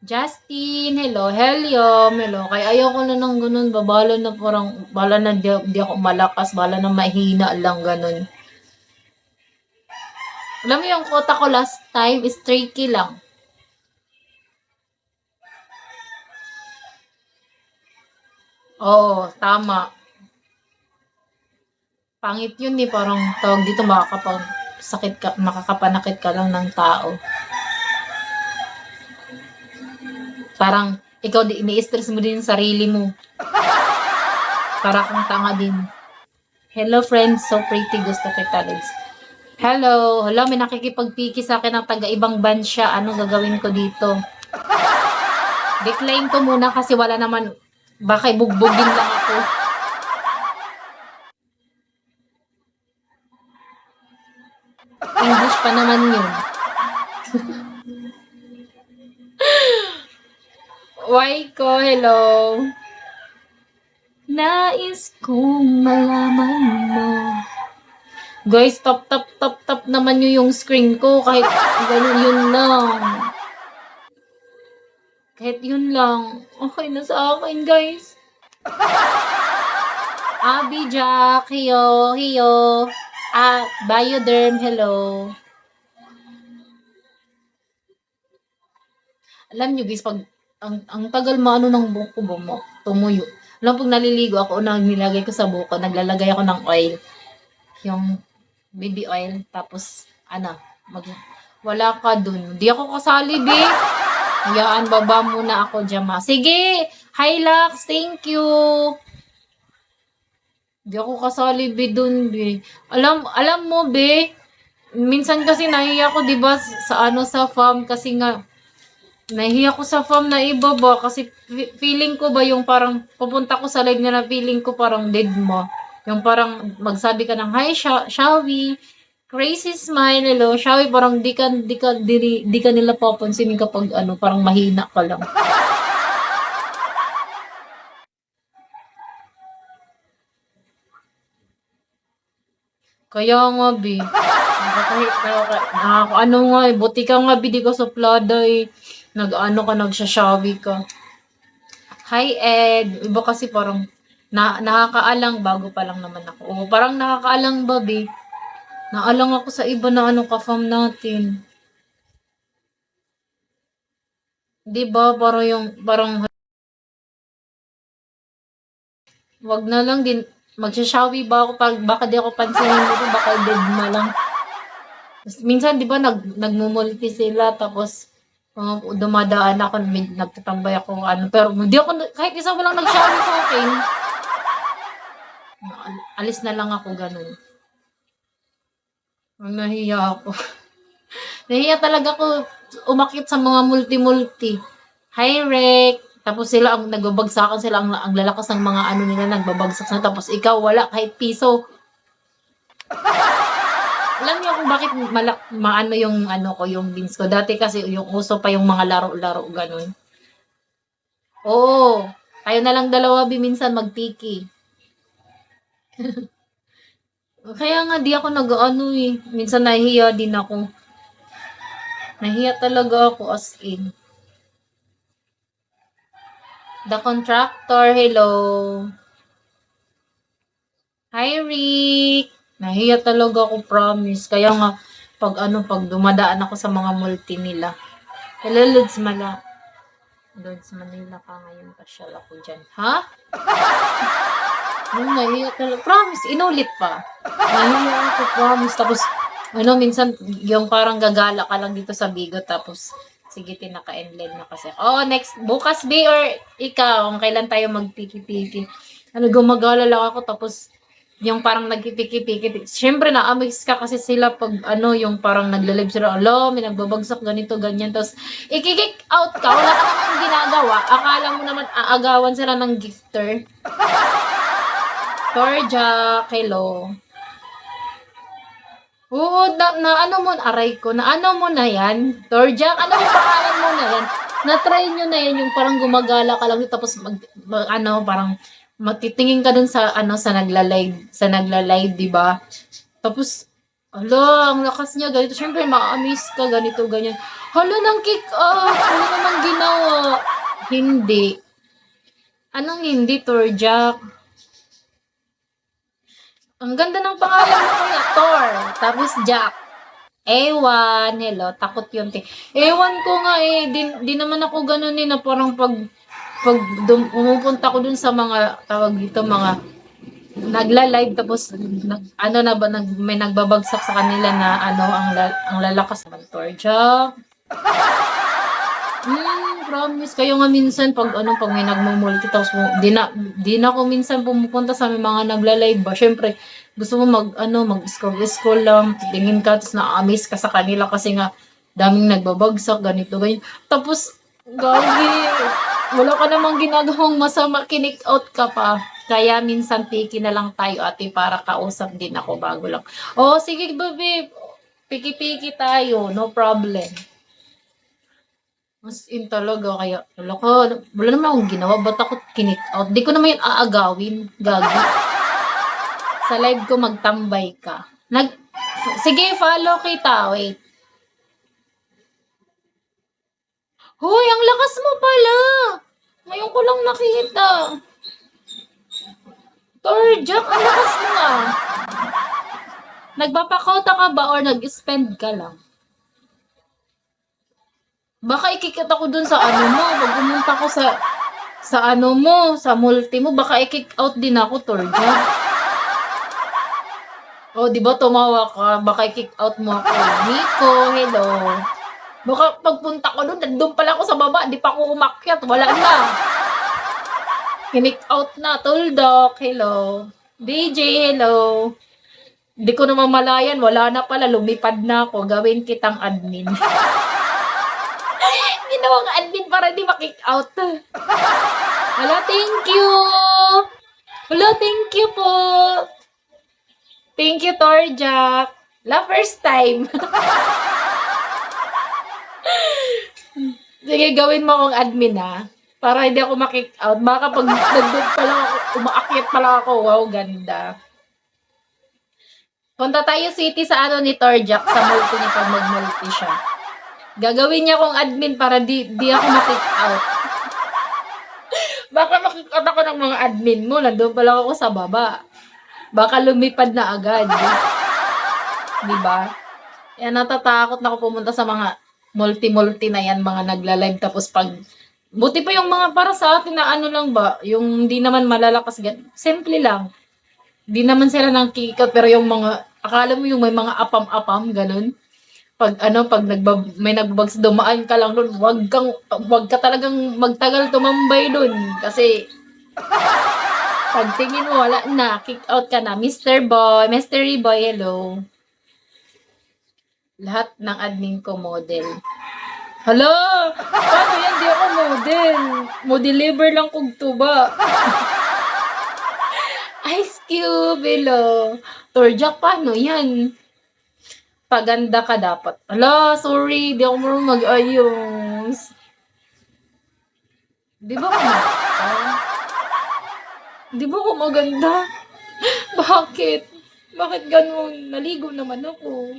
Justin, hello. Helium, hello. Kaya ayoko na ng ganun. Babala na parang, bala na di ako malakas. Bala na mahina lang ganun. Alam mo yung quota ko last time is 3K lang. Oo, tama. Pangit yun eh. Parang tawag dito makakapanakit ka lang ng tao. Parang ikaw ini-stress mo din yung sarili mo. Para kang tanga din. Hello friends, so pretty, gusto kita Lods. Hello, may nakikipagpiki sa akin ng taga-ibang bansya. Anong gagawin ko dito? Decline ko muna kasi wala naman, baka ibugbugin lang ako. English pa naman yun. Why ko, hello. Nais kong malaman mo. Guys, tap naman nyo yung screen ko. Kahit ganun yun lang. Kahit yun lang. Okay na sa akin, guys. Abby Jack, hiyo. Bioderm, hello. Alam nyo guys, pag ang tagal maano ng buko mo, tumuyo. Alam pag naliligo ako, nilagay ko sa buko, naglalagay ako ng oil. Yung baby oil, tapos, wala ka dun. Di ako kasali, be. Hayaan, baba muna ako dyan, ma. Sige! Hi, Lux! Thank you! Di ako kasali, be, dun, be. Alam mo, be, minsan kasi nahiya ko, di ba, sa farm, kasi nga, nahiya ko sa farm na iba ba, kasi feeling ko ba yung parang, pupunta ko sa live na feeling ko parang dead mo. Yung parang, magsabi ka ng, hi, Shawi, crazy smile, hello, Shawi, parang di ka nila papansinin kapag parang mahina ka lang. Kaya nga, bi. Buti ka nga, bi, di ka suplada eh. Nagsashawi ka. Hi, Ed. Iba kasi parang, nakakaalang, bago pa lang naman ako. O, parang nakakaalang ba, bi? Naalang ako sa iba na ka-fam natin. Di ba? Parang, wag na lang din, magsashawi ba ako pag baka di ako pansinin dito, baka dead ma lang. Minsan, di ba, nagmumulti sila, tapos, dumadaan ako, nagtatambay ako, pero hindi ako, kahit isa mo lang nag-shawi sa akin, alis na lang ako, ganun. Nahiya ako. Nahiya talaga ako umakit sa mga multi-multi. Hi, Rek! Tapos sila, nagbabagsakan sila, ang lalakas ng mga nila, nagbabagsak na, tapos ikaw, wala, kahit piso. Alam niyo kung bakit maano yung yung beans ko. Dati kasi yung uso pa yung mga laro-laro ganun. Oo. Tayo na lang dalawa minsan magtiki. Kaya nga di ako minsan nahihiya din ako. Nahiya talaga ako as in. The Contractor, hello. Hi, Rick. Nahiya talaga ako, promise. Kaya nga, pag dumadaan ako sa mga multi nila. Hello, Lods Manila ka ngayon, pasyal ako dyan. Ha? Nahiya talaga. Promise, inulit pa. Nahiya ako, promise. Tapos, minsan, yung parang gagala ka lang dito sa Bigo, tapos, sige, tinaka-endled na kasi. Oh, next, bukas, B, or ikaw, kung kailan tayo magpiki-piki. Gumagala lang ako, tapos, yung parang nagpipiki-piki. Siyempre, na-amaze ka kasi sila pag, yung parang nagla-live sila, may nagbabagsak, ganito, ganyan. Tapos, i-kick out ka, wala ka namang ginagawa. Akala mo naman, aagawan sila ng gifter. Torja, hello. Oo, aray ko, mo na yan. Torja, mo pangalan mo na yan? Na-try nyo na yan, yung parang gumagala ka lang, tapos parang, matitingin ka dun sa sa nagla-live, di ba? Tapos Hala, ang lakas niya, ganito. Siyempre, ma-amaze ka, ganito, ganyan. Hala, nang kick out. Ano naman ginawa? Hindi. Anong hindi, Torjak? Ang ganda ng pangalan mo kaya, Thor. Tapos Jack. Ewan, hello, takot yun. Ewan ko nga eh, di naman ako ganun eh, na parang pumupunta ko dun sa mga, tawag dito, mga nagla-live tapos ano na ba may nagbabagsak sa kanila na ano ang lalakas ng Torja. Promise kayo nga minsan pag may nagmo-multi tapos di na ako minsan pumupunta sa may mga nagla-live ba. Syempre, gusto mo mag-scroll lang, tingin ka tapos na-amaze ka sa kanila kasi nga daming nagbabagsak ganito ganyan. Tapos gagi, wala ka namang ginagawang masama, kinik out ka pa. Kaya minsan piki na lang tayo ate para kausap din ako bago lang. Oh, sige babe. Piki-piki tayo, no problem. As in talaga, kaya, wala naman akong ginawa, ba't ako kinik out? Di ko naman yun aagawin, gagi. Sa live ko magtambay ka. Sige, follow kita, wait. Hoy, ang lakas mo pala! Ngayon ko lang nakita. Torjak, ang lakas mo ah. Nagpapakota ka ba or nag-spend ka lang? Baka ikikit ako dun sa ano mo, pag pumunta ko sa ano mo, sa multi mo, baka i-kick out din ako, Torja. Oh, di ba tumawa ka? Baka i-kick out mo ako. Nico, hello. Baka pagpunta ko doon, nandun pala ako sa baba, di pa ako umakyat, wala na. Kick out na, Tuldok, hello. DJ, hello. Di ko naman malayan, wala na pala, lumipad na ako, gawin kitang admin. Ginawang admin para di ma-kick out. Wala, thank you. Wala, thank you po. Thank you, Torjak. La first time. Sige, gawin mo akong admin ha. Para hindi ako ma-kick out. Baka pag nandun pa lang ako, umaakyat pa lang ako. Wow, ganda. Punta tayo city sa ano ni Torjak sa multi niya pag mag-multi siya. Gagawin niya akong admin para di ako ma-kick out. Baka ma-kick out ako ng mga admin mo. Nandun pa lang ako sa baba. Baka lumipad na agad. Diba? Kaya natatakot na ako pumunta sa mga multi-multi na yan, mga nagla-live tapos buti pa yung mga para sa atin na ano lang ba, yung hindi naman malalakas, simple lang. Hindi naman sila nang kikat, pero yung mga, akala mo yung may mga apam-apam, ganun. Pag may nagbags, dumaan ka lang doon, wag ka talagang magtagal tumambay doon. Kasi, pagtingin mo, wala na, kick out ka na. Mystery Boy, hello. Lahat ng admin ko model. Hala! Paano yan? Di ako model. Modeliver lang kong tuba. Ice Cube, hello. Torjak, paano yan? Paganda ka dapat. Hala, sorry. Di ako marunong mag-ayos. Di ba ako maganda? Di ba ako maganda? Bakit? Bakit ganun? Naligo naman ako.